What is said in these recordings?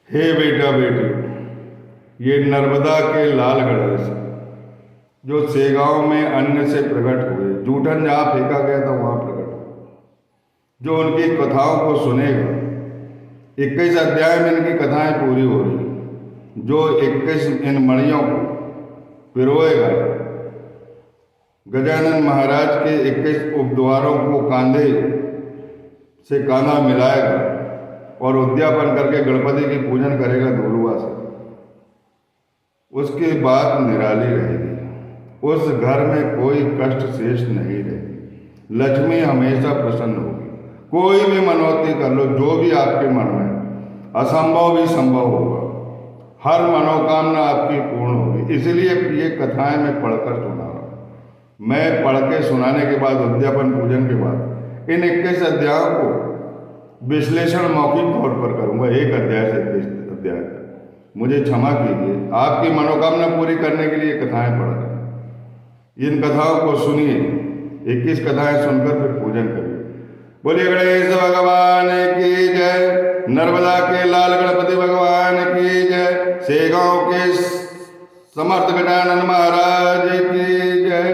हे बेटा बेटी, ये नर्मदा के लाल गणेश जो सेगांव में अन्न से प्रकट हुए, जूठन जहाँ फेंका गया था वहाँ प्रकट हुए, जो उनकी कथाओं को सुनेगा, 21 अध्याय में इनकी कथाएं पूरी हो रही, जो 21 इन मणियों को पिरोएगा, गजानन महाराज के 21 उपद्वारों को कंधे से कंधा मिलाएगा और उद्यापन करके गणपति की पूजन करेगा धूलुआ से, उसकी बात निराली रहेगी। उस घर में कोई कष्ट शेष नहीं रहेगी। लक्ष्मी हमेशा प्रसन्न होगी। कोई भी मनौती कर लो, जो भी आपके मन में, असंभव भी संभव होगा। हर मनोकामना आपकी पूर्ण होगी। इसलिए ये कथाएं मैं पढ़कर सुना रहा हूँ। मैं पढ़ के सुनाने के बाद, उद्यापन पूजन के बाद, इन 21 अध्यायों को विश्लेषण मौखिक तौर पर करूँगा, एक अध्याय से 21 अध्याय तक। मुझे क्षमा कीजिए, आपकी मनोकामना पूरी करने के लिए कथाएं पढ़ रहे हैं। इन कथाओं को सुनिए, 21 कथाएं सुनकर फिर पूजन करिए। बोलिए गणेश भगवान की जय, नर्मदा के लाल गणपति भगवान की जय, सेगांव के समर्थ गजानन महाराज की जय।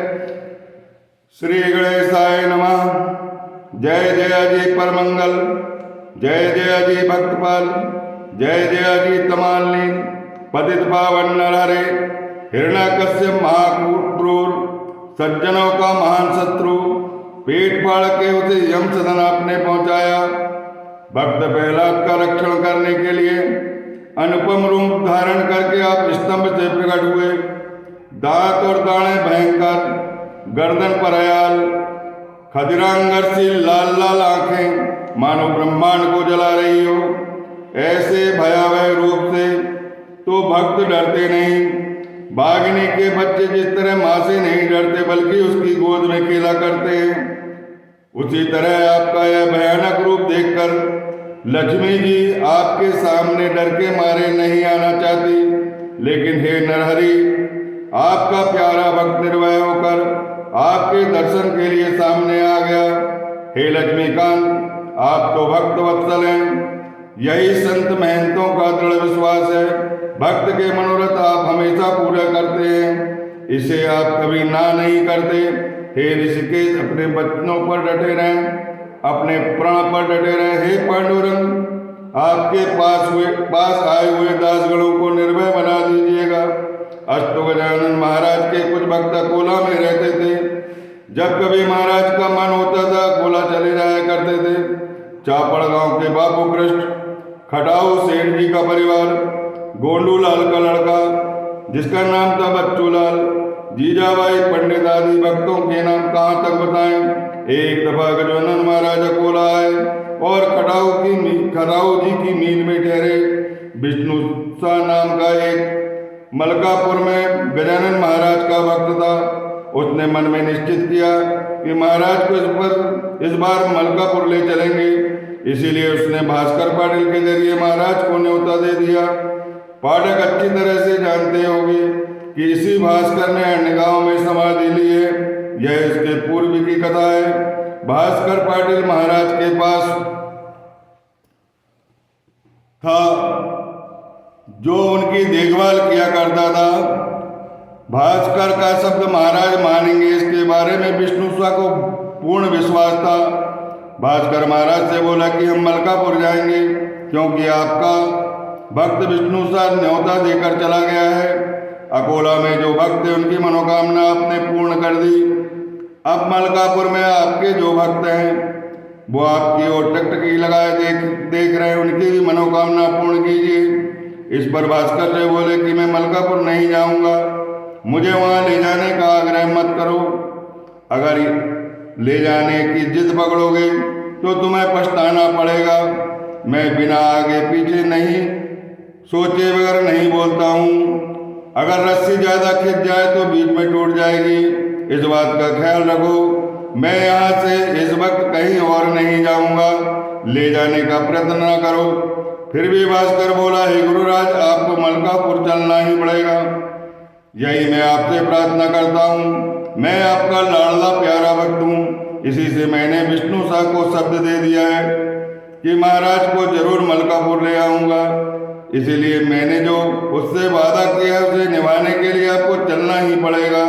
श्री गणेशाय नमः। जय जय अजी परमंगल, जय जय अजी भक्तपाल, जय जय अजी तमालिन, पतित पावन नरहरे, हिरण्याकश्यप महाक्रूर, सज्जनों का महान शत्रु, पेट फाड़ के उसे यम सदन आपने पहुंचाया। भक्त प्रहलाद का रक्षण करने के लिए अनुपम रूप धारण करके आप स्तंभ से प्रकट हुए। दांत और दाणे भयंकर, गर्दन पर अयाल, खदिरांगर सी लाल लाल आंखें मानो ब्रह्मांड को जला रही हो। ऐसे भयावह रूप से तो भक्त डरते नहीं। बाघिनी के बच्चे जिस तरह माँ से नहीं डरते बल्कि उसकी गोद में खेला करते हैं, उसी तरह आपका यह भयानक रूप देखकर लक्ष्मी जी आपके सामने डर के मारे नहीं आना चाहती। लेकिन हे नरहरि, आपका प्यारा भक्त निर्भय होकर आपके दर्शन के लिए सामने आ गया। हे लक्ष्मीकांत, आप तो भक्त वत्सल हैं। यही संत महंतों का दृढ़ विश्वास है। भक्त के मनोरथ आप हमेशा पूरा करते हैं, इसे आप कभी ना नहीं करते। हे ऋषिकेश, अपने बचनों पर डटे रहें, अपने प्राण पर डटे रहें। हे पांडुरंग, आपके पास आए हुए दासगणों को निर्भय बना दीजिएगा। अष्टो गजानन महाराज के कुछ भक्त अकोला में रहते थे। जब कभी महाराज का मन होता था अकोला चले जाया करते थे। चापड़ गांव के बापू कृष्ण, खटाऊ सेठ जी का परिवार, गोंडू लाल का लड़का जिसका नाम था बच्चू लाल, जीजाबाई पंडित आदि भक्तों के नाम कहाँ तक बताएं। एक दफा गजानन महाराज अकोला आए और खटाऊ जी की मील में ठहरे। विष्णु सा नाम का एक मलकापुर में गजानन महाराज का भक्त था। उसने मन में निश्चित किया कि महाराज को इस बार मलकापुर ले चलेंगे। इसीलिए उसने भास्कर पाटिल के जरिए महाराज को न्योता दे दिया। पाठक अच्छी तरह से जानते होंगे कि इसी भास्कर ने अन्य गांव में समाधि ली है। यह इसके पूर्व की कथा है। भास्कर पाटिल महाराज के पास था, जो उनकी देखभाल किया करता था। भास्कर का शब्द महाराज मानेंगे, इसके बारे में विष्णु सा को पूर्ण विश्वास था। भास्कर महाराज से बोला कि हम मलकापुर जाएंगे, क्योंकि आपका भक्त विष्णु सा न्योता देकर चला गया है। अकोला में जो भक्त है उनकी मनोकामना आपने पूर्ण कर दी। अब मलकापुर में आपके जो भक्त हैं वो आपकी ओर टकटकी लगाए देख रहे हैं, उनकी भी मनोकामना पूर्ण कीजिए। इस पर भास्कर से बोले कि मैं मलकापुर नहीं जाऊंगा, मुझे वहां ले जाने का आग्रह मत करो। अगर ले जाने की जिद पकड़ोगे तो तुम्हें पछताना पड़ेगा। मैं बिना आगे पीछे नहीं सोचे बगैर नहीं बोलता हूँ। अगर रस्सी ज्यादा खिंच जाए तो बीच में टूट जाएगी, इस बात का ख्याल रखो। मैं यहाँ से इस वक्त कहीं और नहीं जाऊंगा, ले जाने का प्रयत्न न करो। फिर भी भास्कर बोला, हे गुरुराज, आपको मलकापुर चलना ही पड़ेगा। यही मैं आपसे प्रार्थना करता हूँ। मैं आपका लाडला प्यारा भक्त हूँ, इसी से मैंने विष्णु सा को शब्द दे दिया है। कि महाराज को जरूर मलकापुर ले आऊँगा, इसीलिए मैंने जो उससे वादा किया उसे निभाने के लिए आपको चलना ही पड़ेगा।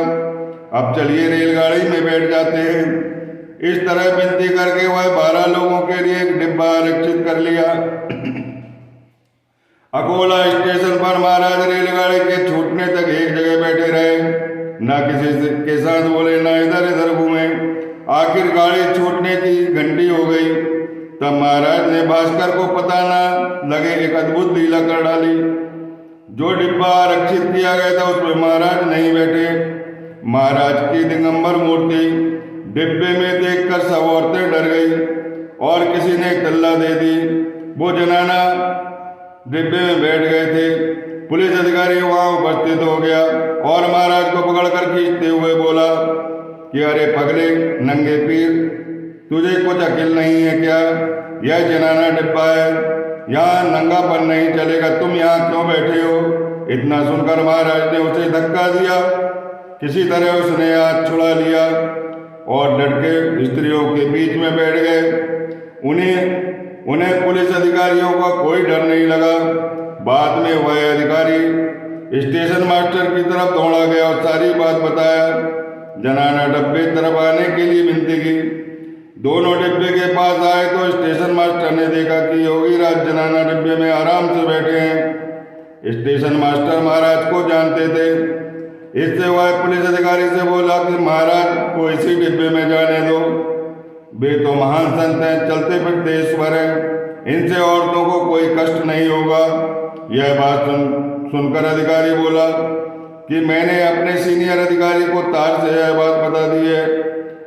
अब चलिए रेलगाड़ी में बैठ जाते हैं। इस तरह विनती करके वह 12 लोगों के लिए एक डिब्बा आरक्षित कर लिया। अकोला स्टेशन पर महाराज रेलगाड़ी के छूटने तक एक जगह बैठे रहे, न किसी के साथ बोले, न इधर इधर घूमे। आखिर गाड़ी छूटने की घंटी हो गई। तब महाराज ने भास्कर को पता न लगे एक अद्भुत लीला कर डाली। जो डिब्बा आरक्षित किया गया था उसमें महाराज नहीं बैठे। महाराज की दिगंबर मूर्ति डिब्बे में देखकर सब औरतें डर गई और किसी ने एक तल्ला दे दी। वो जनाना डिब्बे में बैठ गए थे। पुलिस अधिकारी वहां उपस्थित हो गया और महाराज को पकड़कर खींचते हुए बोला कि अरे पगले नंगे पीर, तुझे कुछ अकिल नहीं है क्या? यह जनाना डिब्बा है, यहाँ नंगापन नहीं चलेगा, तुम यहाँ क्यों बैठे हो? इतना सुनकर महाराज ने उसे धक्का दिया। किसी तरह उसने हाथ छुड़ा लिया और लड़के स्त्रियों के बीच में बैठ गए। उन्हें पुलिस अधिकारियों का कोई डर नहीं लगा। बाद में वह अधिकारी स्टेशन मास्टर की तरफ दौड़ा गया और सारी बात बताया। जनाना डब्बे तरफ आने के लिए विनती की। दोनों डिब्बे के पास आए तो स्टेशन मास्टर ने देखा कि योगीराज जनाना डिब्बे में आराम से बैठे हैं। स्टेशन मास्टर महाराज को जानते थे। इससे वह पुलिस अधिकारी से बोला कि महाराज को इसी डिब्बे में जाने दो, वे तो महान संत हैं, चलते फिरते ईश्वर हैं, इनसे औरतों को कोई कष्ट नहीं होगा। यह बात सुनकर अधिकारी बोला कि मैंने अपने सीनियर अधिकारी को तार से यह बात बता दी है,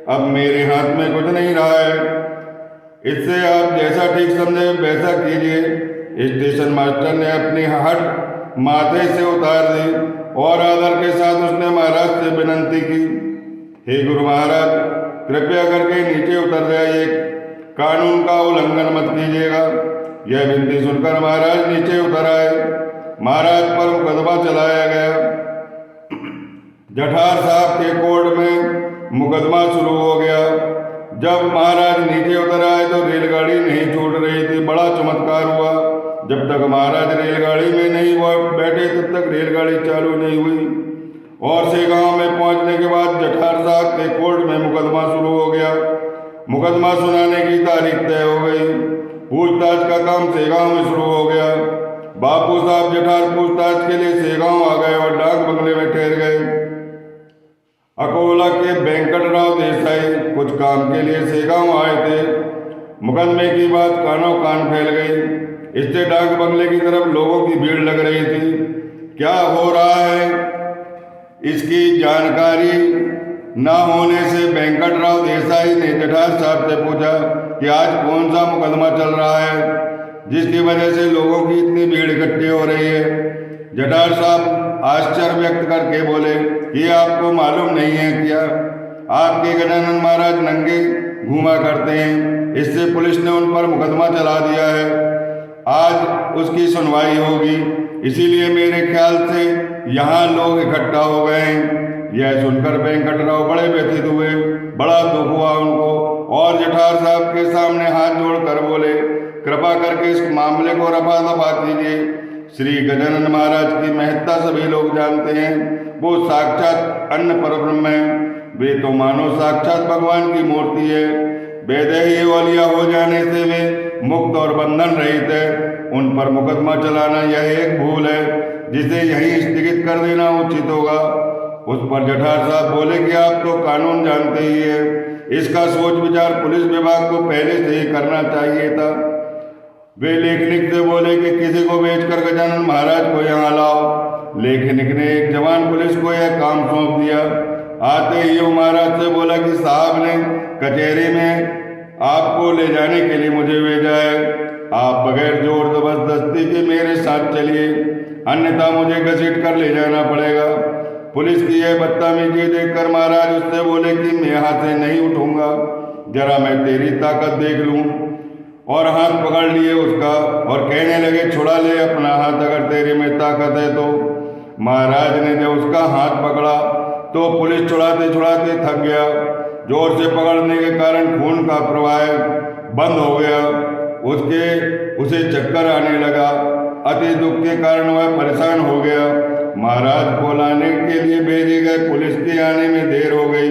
अब मेरे हाथ में कुछ नहीं रहा है, इससे आप जैसा ठीक समझे वैसा कीजिए। स्टेशन मास्टर ने अपनी हट माथे से उतार दी और आदर के साथ उसने महाराज से विनती की, हे गुरु महाराज, कृपया करके नीचे उतर जाइए, कानून का उल्लंघन मत कीजिएगा। यह विनती सुनकर महाराज नीचे उतर आए। महाराज पर मुकदमा चलाया गया। जठार साहब के कोर्ट में मुकदमा शुरू हो गया। जब महाराज नीचे उतर आए तो रेलगाड़ी नहीं छूट रही थी। बड़ा चमत्कार हुआ। जब तक महाराज रेलगाड़ी में नहीं बैठे तब तक रेलगाड़ी चालू नहीं हुई और सेगांव में पहुंचने के बाद जठार साहब के कोर्ट में मुकदमा शुरू हो गया। मुकदमा सुनाने की तारीख तय हो गई। पूछताछ का काम सेगांव में शुरू हो गया। बापू साहब जठार पूछताछ के लिए सेगांव आ गए और डाक बंगले में ठहर गए। अकोला के वेंकटराव देसाई कुछ काम के लिए सेगांव आए थे। मुकदमे की बात कानों कान फैल गई। इससे डाक बंगले की तरफ लोगों की भीड़ लग रही थी। क्या हो रहा है इसकी जानकारी न होने से वेंकटराव देसाई ने जठार साहब से पूछा कि आज कौन सा मुकदमा चल रहा है जिसकी वजह से लोगों की इतनी भीड़ इकट्ठी हो रही है। जठार साहब आश्चर्य व्यक्त करके बोले कि आपको मालूम नहीं है क्या, आपके गजानन महाराज नंगे घूमा करते हैं, इससे पुलिस ने उन पर मुकदमा चला दिया है। आज उसकी सुनवाई होगी, इसीलिए मेरे ख्याल से यहाँ लोग इकट्ठा हो गए हैं। यह सुनकर वेंकटराव बड़े व्यथित हुए। बड़ा दुख हुआ उनको और जठार साहब के सामने हाथ जोड़कर बोले, कृपा करके इस मामले को रफा दफा कीजिए। श्री गजानन महाराज की महत्ता सभी लोग जानते हैं। वो साक्षात अन्न परब्रह्म है। वे तो मानो साक्षात भगवान की मूर्ति है। वैदेही औलिया हो जाने से वे मुक्त और बंधन रहित है। उन पर मुकदमा चलाना यह एक भूल है जिसे यहीं स्थगित कर देना उचित होगा। उस पर जठार साहब बोले कि आप तो कानून जानते ही है, इसका सोच विचार पुलिस विभाग को पहले से ही करना चाहिए था। वे लेखनिक से बोले कि किसी को बेचकर गजानन महाराज को यहाँ लाओ। लेखनिक ने एक जवान पुलिस को यह काम सौंप दिया। आते ही वो महाराज से बोला कि साहब ने कचहरी में आपको ले जाने के लिए मुझे भेजा है। आप बगैर जोर जबरदस्ती के मेरे साथ चलिए, अन्यथा मुझे घसीट कर ले जाना पड़ेगा। पुलिस की यह बदतमीजी देखकर महाराज उससे बोले कि मैं यहाँ से नहीं उठूंगा, जरा मैं तेरी ताकत देख लूँ। और हाथ पकड़ लिए उसका और कहने लगे, छुड़ा ले अपना हाथ अगर तेरे में ताकत है तो। महाराज ने जब उसका हाथ पकड़ा तो पुलिस छुड़ाते छुड़ाते थक गया। जोर से पकड़ने के कारण खून का प्रवाह बंद हो गया। उसे चक्कर आने लगा। अति दुख के कारण वह परेशान हो गया। महाराज को लाने के लिए भेजे गए पुलिस के आने में देर हो गई।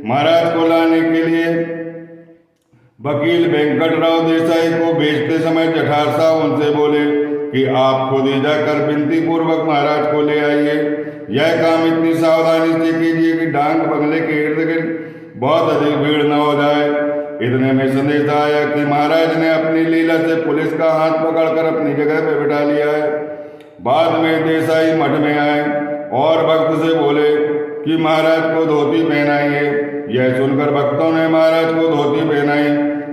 महाराज को लाने के लिए वकील वेंकटराव देसाई को भेजते समय जठार साहब उनसे बोले कि आप खुद ही जाकर विनती पूर्वक महाराज को ले आइए। यह काम इतनी सावधानी से कीजिए कि डांग बंगले के इर्द गिर्द बहुत अधिक भीड़ न हो जाए। इतने में संदेश आया कि महाराज ने अपनी लीला से पुलिस का हाथ पकड़कर अपनी जगह पर बिठा लिया है। बाद में देसाई मठ में आए और भक्त से बोले कि महाराज को धोती पहनाइए। यह सुनकर भक्तों ने महाराज को धोती पहनाई,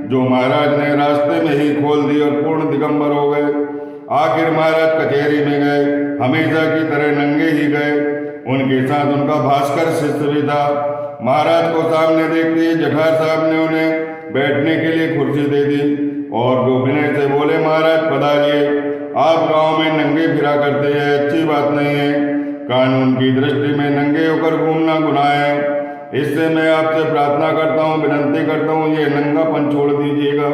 जो महाराज ने रास्ते में ही खोल दी और पूर्ण दिगंबर हो गए। आखिर महाराज कचहरी में गए, हमेशा की तरह नंगे ही गए। उनके साथ उनका भास्कर शिष्य भी था। महाराज को सामने देखते ही जठार साहब ने उन्हें बैठने के लिए कुर्सी दे दी और विनय से बोले, महाराज पधारिए, आप गांव में नंगे फिरा करते हैं, अच्छी बात नहीं है। कानून की दृष्टि में नंगे होकर घूमना गुनाह है। इससे मैं आपसे प्रार्थना करता हूँ, विनंती करता हूँ, ये नंगापन छोड़ दीजिएगा।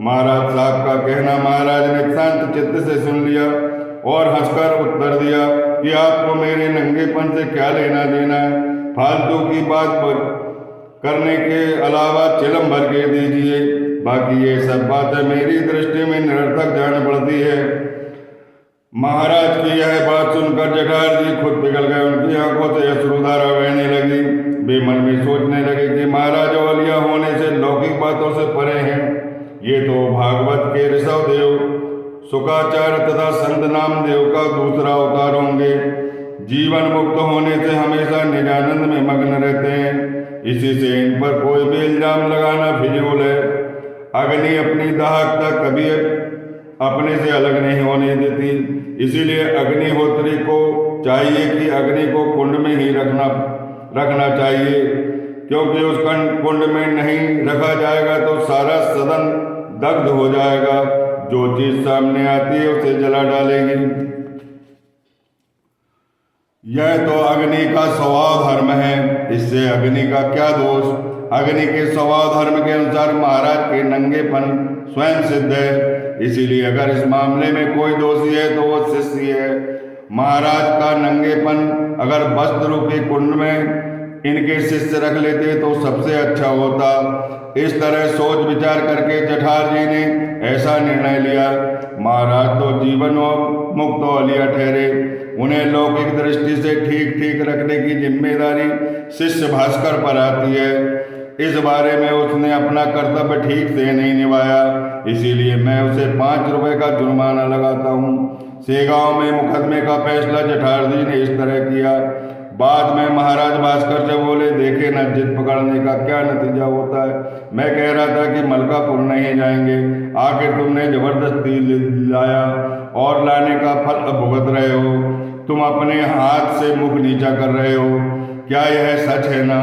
महाराज साहब का कहना महाराज ने शांत चित्त से सुन लिया और हंसकर उत्तर दिया कि आपको मेरे नंगेपन से क्या लेना देना है। फालतू की बात करने के अलावा चिलम भर के दीजिए। बाकी ये सब बातें मेरी दृष्टि में निरर्थक जान पड़ती है। महाराज की यह बात सुनकर जठार जी खुद पिघल गए। उनकी आंखों से अश्रुधारा बहने लगी। वे मन में सोचने लगे कि महाराज औलिया होने से लौकिक बातों से परे हैं। ये तो भागवत के ऋषभ देव, शुकाचार्य तथा संत नामदेव का दूसरा अवतार होंगे। जीवन मुक्त होने से हमेशा निजानंद में मग्न रहते हैं। इसी से इन पर कोई भी इल्जाम लगाना फिजूल है। अग्नि अपनी दाहकता कभी अपने से अलग नहीं होने देती। इसीलिए अग्निहोत्री को चाहिए कि अग्नि को कुंड में ही रखना चाहिए, क्योंकि उस कुंड में नहीं रखा जाएगा तो सारा सदन दग्ध हो जाएगा। जो चीज सामने आती है उसे जला डालेगी। यह तो अग्नि का स्वभाव धर्म है, इससे अग्नि का क्या दोष। अग्नि के स्वभाव धर्म के अनुसार महाराज के नंगेपन स्वयं सिद्ध है। इसीलिए अगर इस मामले में कोई दोषी है तो वो शिष्य है। महाराज का नंगेपन अगर वस्त्र रूपी कुंड में इनके शिष्य रख लेते तो सबसे अच्छा होता। इस तरह सोच विचार करके जठार जी ने ऐसा निर्णय लिया। महाराज तो जीवन मुक्त औलिया ठहरे। उन्हें लौकिक दृष्टि से ठीक ठीक रखने की जिम्मेदारी शिष्य भास्कर पर आती है। इस बारे में उसने अपना कर्तव्य ठीक से नहीं निभाया, इसीलिए मैं उसे 5 रुपए का जुर्माना लगाता हूँ। सेगांव में मुकदमे का फैसला जठार जी ने इस तरह किया। बाद में महाराज भास्कर से बोले, देखे न जिद पकड़ने का क्या नतीजा होता है। मैं कह रहा था कि मलकापुर नहीं जाएंगे, आखिर तुमने जबरदस्ती लाया और लाने का फल भुगत रहे हो। तुम अपने हाथ से मुख नीचा कर रहे हो। क्या यह सच है ना?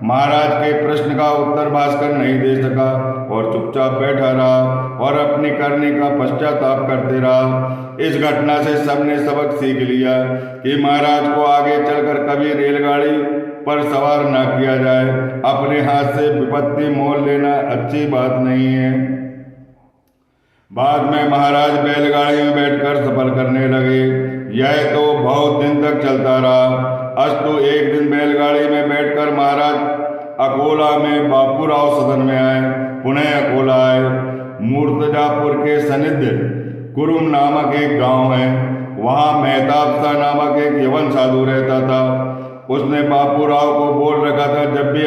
महाराज के प्रश्न का उत्तर भास्कर नहीं दे सका और चुपचाप बैठा रहा और अपनी करने का पश्चाताप करते रहा। इस घटना से सबने सबक सीख लिया कि महाराज को आगे चलकर कभी रेलगाड़ी पर सवार ना किया जाए। अपने हाथ से विपत्ति मोल लेना अच्छी बात नहीं है। बाद में महाराज बैलगाड़ी में बैठकर सफर करने लगे। यह तो बहुत दिन तक चलता रहा। अस्तु एक दिन बैलगाड़ी में बैठकर महाराज अकोला में बापूराव सदन में आए। पुनः अकोला आए। मूर्तजापुर के सनिध्य कुरुम नामक एक गांव है। वहाँ मेहताब सा नामक एक यवन साधु रहता था। उसने बापूराव को बोल रखा था, जब भी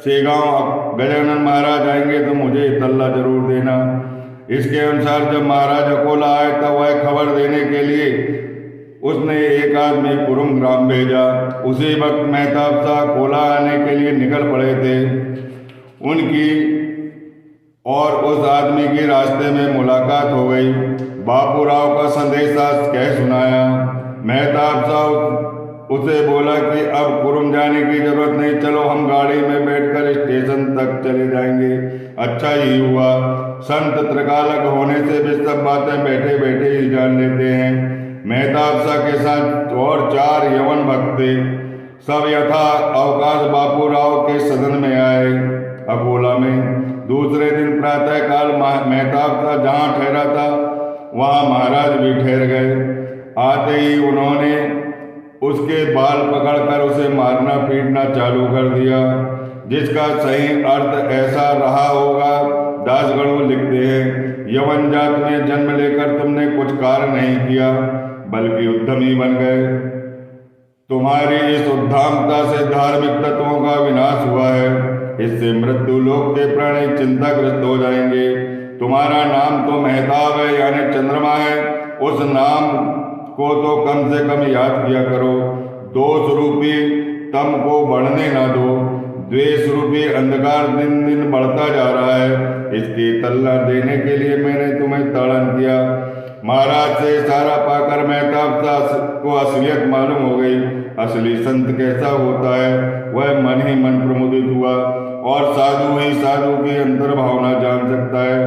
सेगांव गजानन महाराज आएंगे तो मुझे इतला जरूर देना। इसके अनुसार जब महाराज अकोला आए तब वह खबर देने के लिए उसने एक आदमी कुरुम ग्राम भेजा। उसी वक्त मेहताब साहब कोला आने के लिए निकल पड़े थे। उनकी और उस आदमी की रास्ते में मुलाकात हो गई। बापूराव का संदेशा कह सुनाया। मेहताब साहब उसे बोला कि अब कुरुम जाने की जरूरत नहीं, चलो हम गाड़ी में बैठकर स्टेशन तक चले जाएंगे। अच्छा ही हुआ। संत त्रिकालक होने से भी सब बातें बैठे बैठे ही जान लेते हैं। मेहताब साहब के साथ और 4 यवन भक्त थे। सब यथा अवकाश बापूराव के सदन में आए। अकोला में दूसरे दिन प्रातःकाल मेहताब सा जहाँ ठहरा था वहाँ महाराज भी ठहर गए। आते ही उन्होंने उसके बाल पकड़कर उसे मारना पीटना चालू कर दिया, जिसका सही अर्थ ऐसा रहा होगा। दासगणु लिखते हैं, यवन जात में जन्म लेकर तुमने कुछ कार्य नहीं किया बल्कि उद्यमी बन गए। तुम्हारी इस उद्दामता से धार्मिक तत्वों का विनाश हुआ है। इससे मृत्यु लोक के प्राणी चिंताग्रस्त हो जाएंगे। तुम्हारा नाम तो मेहताब है यानी चंद्रमा है, उस नाम को तो कम से कम याद किया करो। दोष रूपी तम को बढ़ने ना दो। द्वेष रूपी अंधकार दिन दिन बढ़ता जा रहा है। इसकी तल्ला देने के लिए मैंने तुम्हें ताड़न किया। महाराज से इशारा पाकर मेहताब को असलियत मालूम हो गई। असली संत कैसा होता है वह मन ही मन प्रमुदित हुआ और साधु ही साधु की अंतर भावना जान सकता है।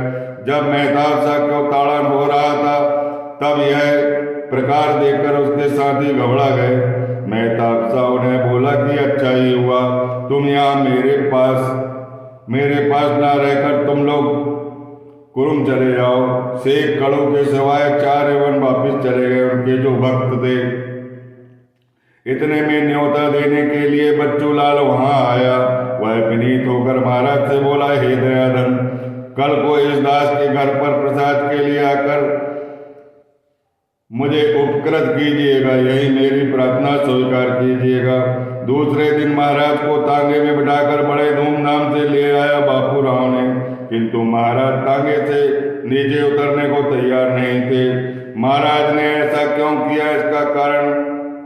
जब मेहताब साहब को ताड़न हो रहा था तब यह प्रकार देखकर उसके साथी घबरा गए। मेहताब साहब ने बोला कि अच्छा ही हुआ तुम यहाँ मेरे पास ना रहकर तुम लोग कुरुम चले जाओ। शेख कड़ू के सिवाय 4 एवं वापिस चले गए। उनके जो भक्त थे, इतने में न्योता देने के लिए बच्चू लाल वहां आया। वह विनीत होकर महाराज से बोला, हे दयाधन, कल को इस दास के घर पर प्रसाद के लिए आकर मुझे उपकृत कीजिएगा, यही मेरी प्रार्थना स्वीकार कीजिएगा। दूसरे दिन महाराज को तांगे में बिठाकर बड़े धूमधाम से ले आया बापू राव ने, किंतु महाराज तांगे से नीचे उतरने को तैयार नहीं थे। महाराज ने ऐसा क्यों किया इसका कारण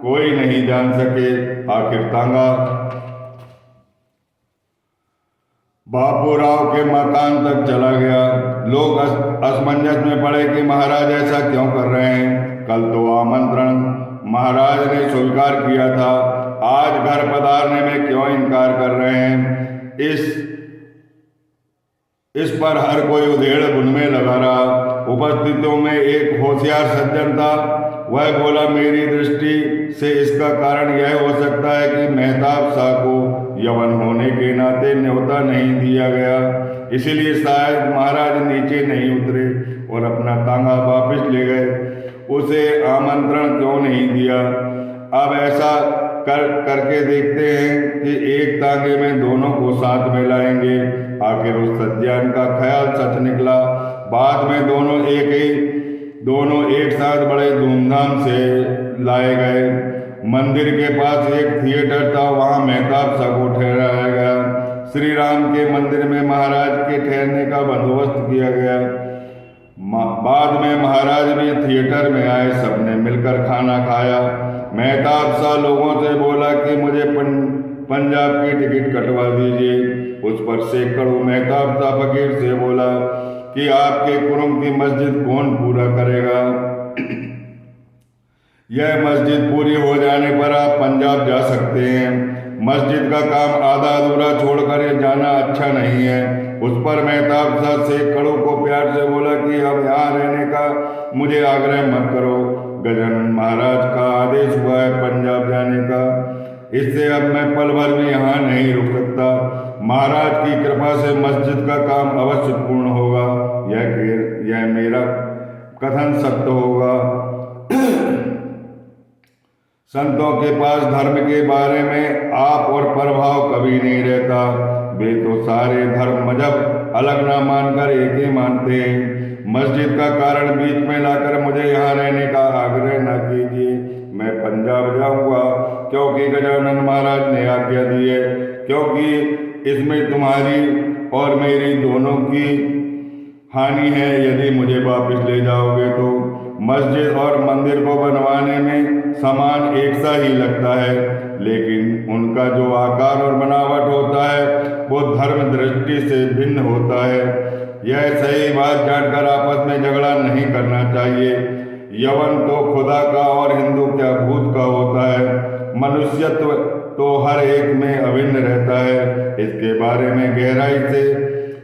कोई नहीं जान सके। आखिर तांगा बापू राव के मकान तक चला गया। लोग असमंजस में पड़े कि महाराज ऐसा क्यों कर रहे हैं। कल तो आमंत्रण महाराज ने स्वीकार किया था, आज घर पधारने में क्यों इनकार कर रहे हैं। इस पर हर कोई उधेड़ बुन में लगा रहा। उपस्थितों में एक होशियार सज्जन था। वह बोला, मेरी दृष्टि से इसका कारण यह हो सकता है कि मेहताब शाह को यवन होने के नाते न्योता नहीं दिया गया, इसीलिए शायद महाराज नीचे नहीं उतरे और अपना तांगा वापिस ले गए। उसे आमंत्रण क्यों नहीं दिया। अब ऐसा करके देखते हैं कि एक तांगे में दोनों को साथ में लाएंगे। आखिर उस सज्जन का ख्याल सच निकला। बाद में दोनों एक साथ बड़े धूमधाम से लाए गए। मंदिर के पास एक थिएटर था, वहां मेहताब साहब को ठहराया गया। श्री राम के मंदिर में महाराज के ठहरने का बंदोबस्त किया गया। बाद में महाराज भी थिएटर में आए, सबने मिलकर खाना खाया। मेहताब साहब लोगों से बोला कि मुझे पंजाब की टिकट कटवा दीजिए। उस पर सैकड़ों मेहताब साहब फकीर से बोला कि आपके कुरुम की मस्जिद कौन पूरा करेगा। यह मस्जिद पूरी हो जाने पर आप पंजाब जा सकते हैं। मस्जिद का काम आधा अधूरा छोड़कर जाना अच्छा नहीं है। उस पर मेहताब साहब सैकड़ों को प्यार से बोला कि अब यहाँ रहने का मुझे आग्रह मत करो। गजानन महाराज का आदेश हुआ है पंजाब जाने का, इससे अब मैं पल भर भी यहाँ नहीं रुक सकता। महाराज की कृपा से मस्जिद का काम अवश्य पूर्ण होगा। यह मेरा कथन सत्य होगा। संतों के पास धर्म के बारे में आप और प्रभाव कभी नहीं रहता। वे तो सारे धर्म मजहब अलग ना मानकर एक ही मानते हैं। मस्जिद का कारण बीच में लाकर मुझे यहाँ रहने का आग्रह न कीजिए। मैं पंजाब जाऊँगा क्योंकि गजानन महाराज ने आज्ञा दी है, क्योंकि इसमें तुम्हारी और मेरी दोनों की हानि है। यदि मुझे वापस ले जाओगे तो मस्जिद और मंदिर को बनवाने में सामान एक सा ही लगता है, लेकिन उनका जो आकार और बनावट होता है वो धर्म दृष्टि से भिन्न होता है। यह सही बात जानकर आपस में झगड़ा नहीं करना चाहिए। यवन तो खुदा का और हिंदू क्या भूत का होता है। मनुष्यत्व तो हर एक में अभिन्न रहता है। इसके बारे में गहराई से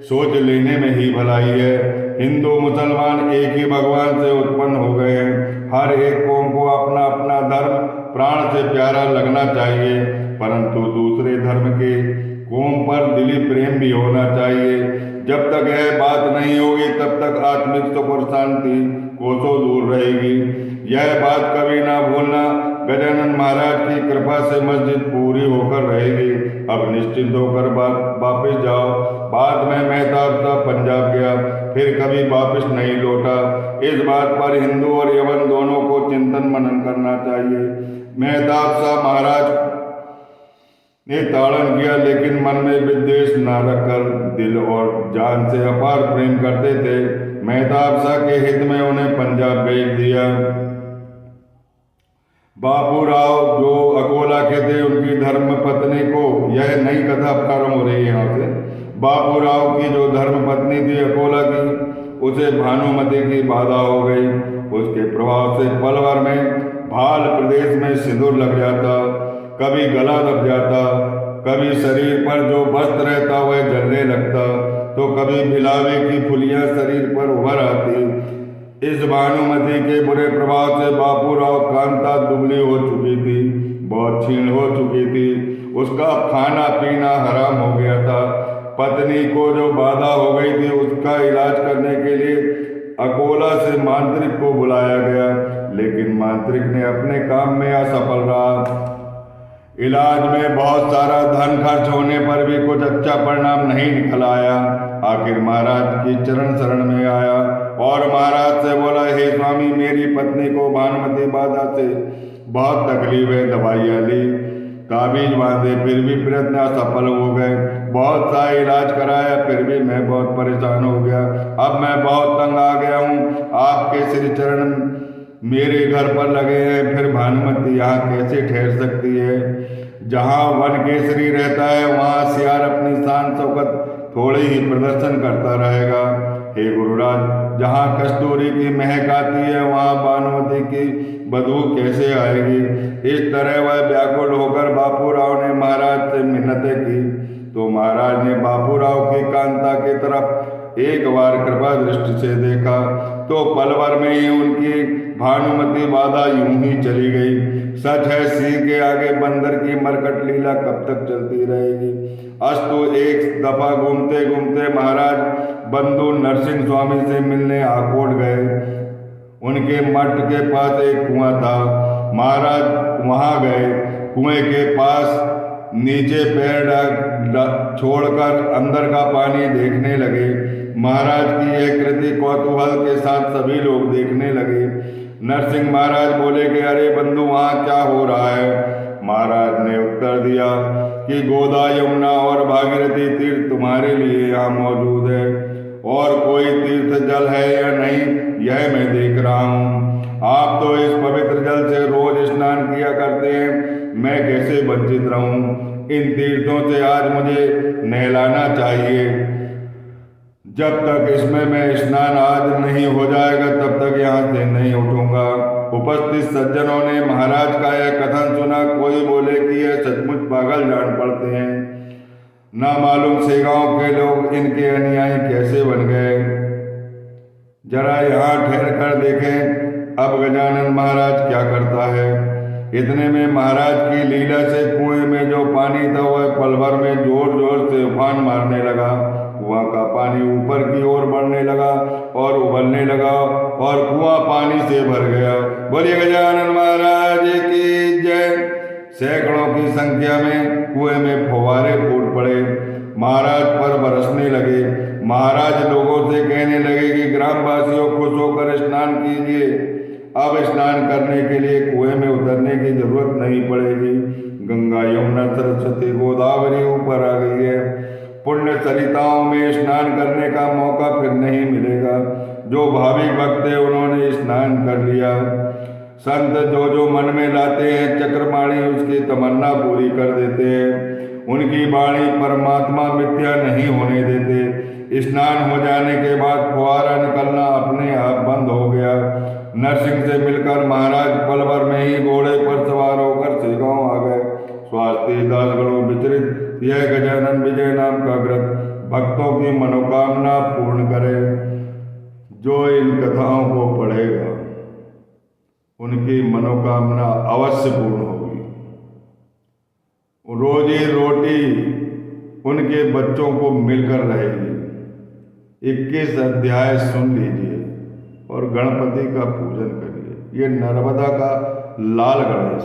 सोच लेने में ही भलाई है। हिंदू मुसलमान एक ही भगवान से उत्पन्न हो गए हैं। हर एक कौम को अपना अपना धर्म प्राण से प्यारा लगना चाहिए, परंतु दूसरे धर्म के कौम पर दिली प्रेम भी होना चाहिए। जब तक यह बात नहीं होगी तब तक आत्मिक सुख और शांति कोसों दूर रहेगी। यह बात कभी ना भूलना। गजानन महाराज की कृपा से मस्जिद पूरी होकर रहेगी। अब निश्चिंत होकर वापस जाओ। बाद में मेहताब साहब पंजाब गया, फिर कभी वापस नहीं लौटा। इस बात पर हिंदू और यवन दोनों को चिंतन मनन करना चाहिए। मेहताब साहब महाराज ने ताड़न किया, लेकिन मन में विद्वेष न रखकर दिल और जान से अपार प्रेम करते थे। मेहताब साहब के हित में उन्हें पंजाब भेज दिया। बापू राव जो अकोला के थे, उनकी धर्म पत्नी को, यह नई कथा प्रारंभ हो रही है यहाँ से। बापू राव की जो धर्म पत्नी थी अकोला की, उसे भानुमति की बाधा हो गई। उसके प्रभाव से पल भर में भाल प्रदेश में सिंदूर लग जाता, कभी गला दब जाता, कभी शरीर पर जो वस्त्र रहता वह जलने लगता, तो कभी बिलावे की फुलियां शरीर पर उभर आती। इस भानुमति के बुरे प्रभाव से बापू राव कांता दुबली हो चुकी थी, बहुत क्षीण हो चुकी थी। उसका खाना पीना हराम हो गया था। पत्नी को जो बाधा हो गई थी, उसका इलाज करने के लिए अकोला से मांत्रिक को बुलाया गया, लेकिन मांत्रिक ने अपने काम में असफल रहा। इलाज में बहुत सारा धन खर्च होने पर भी कुछ अच्छा परिणाम नहीं निकल आया। आखिर महाराज की चरण शरण में आया और महाराज से बोला, हे स्वामी, मेरी पत्नी को भानुमति बाधा से बहुत तकलीफ है। दवाइयाँ ली, ताबीज बांधे, फिर भी प्रयत्न असफल हो गए। बहुत सा इलाज कराया, फिर भी मैं बहुत परेशान हो गया। अब मैं बहुत तंग आ गया हूँ। आपके श्री चरण मेरे घर पर लगे हैं, फिर भानुमति यहाँ कैसे ठहर सकती है? जहाँ वन केसरी रहता है वहाँ सियार अपनी शान शौकत थोड़े ही प्रदर्शन करता रहेगा। हे गुरुराज, जहाँ कस्तूरी की महक आती है वहाँ भानुमति की बदबू कैसे आएगी? इस तरह वह व्याकुल होकर बापू राव ने महाराज से मिन्नतें की, तो महाराज ने बापू राव की कांता की तरफ एक बार कृपा दृष्टि से देखा, तो पल भर में ही उनकी भानुमति बाधा यूं ही चली गई। सच है, सिंह के आगे बंदर की मरकट लीला कब तक चलती रहेगी? अस्तु एक दफा घूमते घूमते महाराज बंधु नरसिंह स्वामी से मिलने आकोट गए। उनके मठ के पास एक कुआं था। महाराज वहां गए। कुएं के पास नीचे पैर छोड़कर अंदर का पानी देखने लगे। महाराज की यह कृति कौतूहल के साथ सभी लोग देखने लगे। नरसिंह महाराज बोले कि अरे बंधु, वहाँ क्या हो रहा है? महाराज ने उत्तर दिया कि गोदा, यमुना और भागीरथी तीर्थ तुम्हारे लिए यहाँ मौजूद है, और कोई तीर्थ जल है या नहीं यह मैं देख रहा हूँ। आप तो इस पवित्र जल से रोज स्नान किया करते हैं, मैं कैसे वंचित रहूं? इन तीर्थों से आज मुझे नहलाना चाहिए। जब तक इसमें मैं स्नान आज नहीं हो जाएगा तब तक यहाँ से नहीं उठूंगा। उपस्थित सज्जनों ने महाराज का यह कथन सुना। कोई बोले कि यह सचमुच पागल जान पड़ते हैं, ना मालूम से गांव के लोग इनके अनुयायी कैसे बन गए। जरा यहाँ ठहर कर देखें अब गजानन महाराज क्या करता है। इतने में महाराज की लीला से कुएं में जो पानी था वह पल भर में जोर जोर से उफान मारने लगा। कुआं का पानी ऊपर की ओर बढ़ने लगा और उबलने लगा और कुआं पानी से भर गया। बोलिए गजानन महाराज की जय। सैकड़ों की संख्या में कुएं में फव्वारे फूट पड़े, महाराज पर बरसने लगे। महाराज लोगों से कहने लगे कि ग्रामवासियों खुश होकर स्नान कीजिए, अब स्नान करने के लिए कुएं में उतरने की जरूरत नहीं पड़ेगी। गंगा, यमुना, सरस्वती, गोदावरी ऊपर आ गई है। पुण्य सरिताओं में स्नान करने का मौका फिर नहीं मिलेगा। जो भाविक भक्त थे उन्होंने स्नान कर लिया। संत जो जो मन में लाते हैं चक्रमाणी उसकी तमन्ना पूरी कर देते हैं। उनकी वाणी परमात्मा मिथ्या नहीं होने देते। स्नान हो जाने के बाद फुहारा निकलना अपने आप बंद हो गया। नरसिंह से मिलकर महाराज पल भर में ही घोड़े पर सवार होकर सेगांव आ गए। स्वास्थ्य 10 गणों विचरित यह गजानन विजय नाम का ग्रंथ भक्तों की मनोकामना पूर्ण करे। जो इन कथाओं को पढ़ेगा उनकी मनोकामना अवश्य पूर्ण होगी। रोजी रोटी उनके बच्चों को मिलकर रहेगी। 21 अध्याय सुन लीजिए और गणपति का पूजन करिए। ये नर्मदा का लाल गणेश।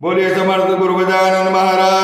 बोलिए समर्थ गुरु गजानन महाराज